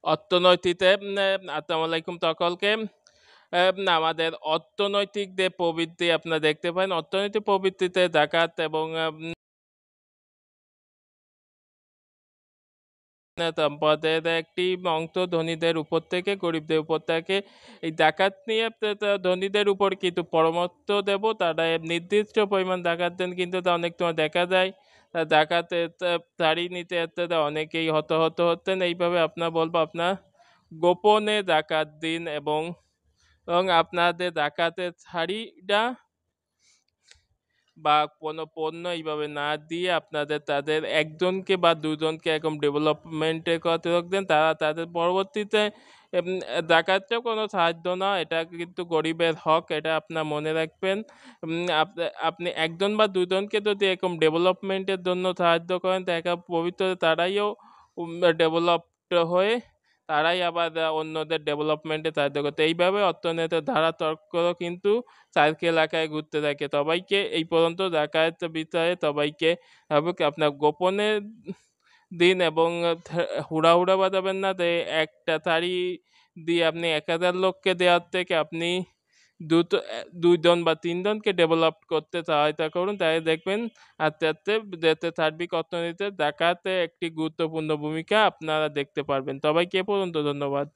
অর্থনৈতিতে আসসালামু আলাইকুম সকলকে। আমাদের অর্থনৈতিক যে প্রবৃদ্ধি আপনারা দেখতে পান, অর্থনৈতিক প্রবৃদ্ধিতে জাকাত এবং সম্পদের একটি অংশ ধনীদের উপর থেকে গরিবদের উপর থাকে। এই জাকাত নিয়ে ধনীদের উপর কিন্তু পরামর্শ দেব, তারা নির্দিষ্ট পরিমাণ জাকাত দেন, কিন্তু তা অনেক সময় দেখা যায় জাকাতে ছাড়িয়ে নিতে অনেকেই হতাহত হচ্ছেন। এইভাবে আপনার বলবো, আপনার গোপনে জাকাত দিন এবং আপনাদের জাকাতের ছাড়িটা বা কোনো পণ্য এইভাবে না দিয়ে আপনাদের তাদের একজনকে বা দুজনকে এরকম ডেভেলপমেন্টের কথা দেন, তারা তাদের পরবর্তীতে এম, জাকাতটা কোনো সাহায্য না, এটা কিন্তু গরিবের হক, এটা আপনার মনে রাখবেন। আপনি একজন বা দুজনকে যদি এরকম ডেভেলপমেন্টের জন্য সাহায্য করেন, দেখা পবিত্র তারাইও ডেভেলপড হয়ে তারাই আবার অন্যদের ডেভেলপমেন্টে সাহায্য করতে, এইভাবে অর্থনীতির ধারা তর্ক কিন্তু সার্কেল আকারে ঘুরতে থাকে। সবাইকে এই পর্যন্ত যাতায়াত বিষয়ে সবাইকে হবে কি আপনার গোপনে দিন এবং হুড়াহুড়া বাজাবেন না যে একটা শাড়ি দিয়ে আপনি ১,০০০ লোককে দেওয়ার থেকে আপনি দুইজন বা তিনজনকে ডেভেলপ করতে সহায়তা করুন, তাই দেখবেন আস্তে আস্তে দেশের সার্বিক অর্থনীতিতে জাকাতে একটি গুরুত্বপূর্ণ ভূমিকা আপনারা দেখতে পারবেন। সবাইকে এ পর্যন্ত ধন্যবাদ।